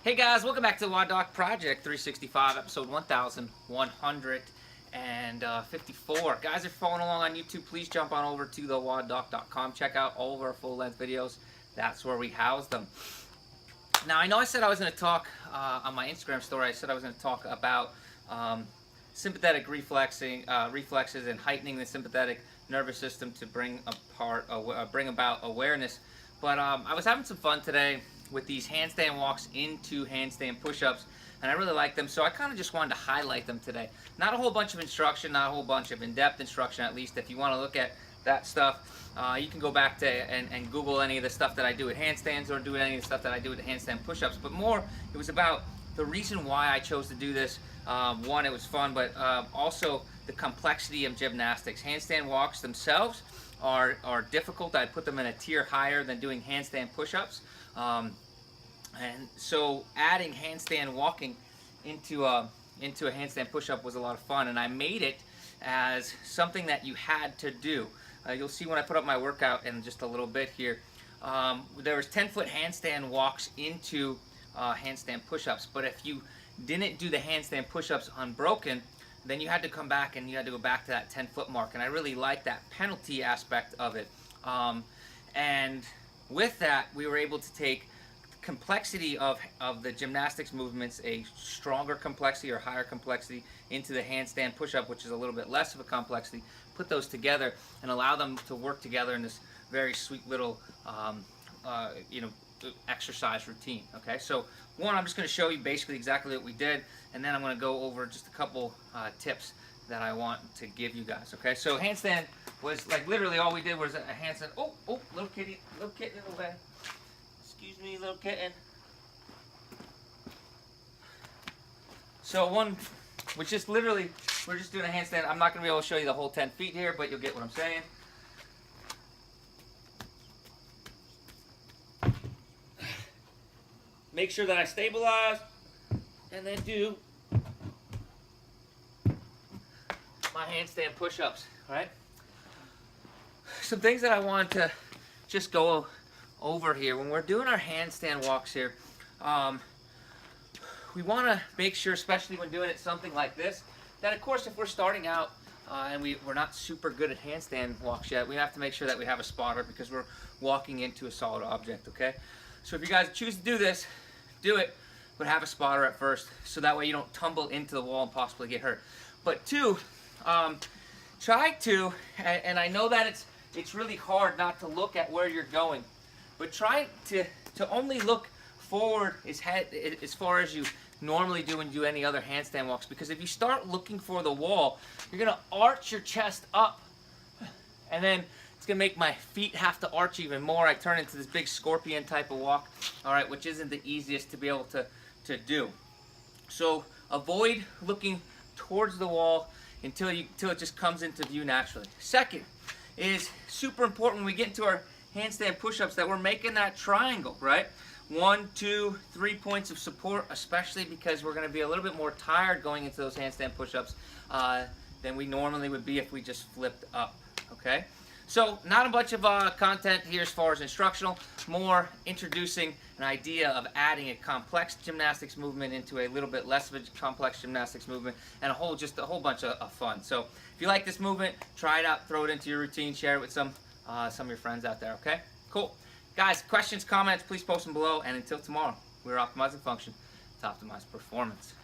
Hey guys, welcome back to the WODdoc Project 365, episode 1154. Guys, if you're following along on YouTube, please jump on over to the WODdoc.com. Check out all of our full-length videos. That's where we house them. Now, I know I said I was going to talk on my Instagram story. I said I was going to talk about sympathetic reflexes and heightening the sympathetic nervous system to bring about awareness. But I was having some fun today with these handstand walks into handstand push-ups, and I really like them, so I kind of just wanted to highlight them today. Not a whole bunch of instruction, not a whole bunch of in-depth instruction, at least. If you want to look at that stuff, you can go back to and Google any of the stuff that I do at handstands or do any of the stuff that I do at handstand push-ups. But more, it was about the reason why I chose to do this. One, it was fun, but also the complexity of gymnastics. Handstand walks themselves are difficult. I'd put them in a tier higher than doing handstand push-ups. And so adding handstand walking into a handstand push-up was a lot of fun, and I made it as something that you had to do. You'll see when I put up my workout in just a little bit here. There was 10-foot handstand walks into handstand push-ups, but if you didn't do the handstand push-ups unbroken, then you had to come back and you had to go back to that 10-foot mark, and I really like that penalty aspect of it. And with that, we were able to take complexity of the gymnastics movements, a stronger complexity or higher complexity, into the handstand push-up, which is a little bit less of a complexity, put those together and allow them to work together in this very sweet little exercise routine. Okay, so one, I'm just going to show you basically exactly what we did, and then I'm going to go over just a couple tips that I want to give you guys. Okay, so handstand was like literally all we did was a handstand. Oh, little kitten away. Excuse me, little kitten. So one, which just literally, we're just doing a handstand. I'm not going to be able to show you the whole 10 feet here, but you'll get what I'm saying. Make sure that I stabilize, and then do my handstand push-ups, right? Some things that I want to just go over here. When we're doing our handstand walks here, we want to make sure, especially when doing it something like this, that of course if we're starting out and we're not super good at handstand walks yet, we have to make sure that we have a spotter because we're walking into a solid object, okay? So if you guys choose to do this, do it, but have a spotter at first, so that way you don't tumble into the wall and possibly get hurt. But two, try to, and I know that it's really hard not to look at where you're going, but try to only look forward as far as you normally do when you do any other handstand walks, because if you start looking for the wall, you're going to arch your chest up, and then it's going to make my feet have to arch even more. I turn into this big scorpion type of walk, all right, which isn't the easiest to be able to do. So avoid looking towards the wall until it just comes into view naturally. Second is super important when we get into our handstand push-ups that we're making that triangle, right? 1, 2, 3 points of support, especially because we're going to be a little bit more tired going into those handstand push-ups than we normally would be if we just flipped up, okay? So not a bunch of content here as far as instructional, more introducing an idea of adding a complex gymnastics movement into a little bit less of a complex gymnastics movement, and just a whole bunch of fun. So if you like this movement, try it out, throw it into your routine, share it with some of your friends out there, okay? Cool. Guys, questions, comments, please post them below, and until tomorrow, we're optimizing function to optimize performance.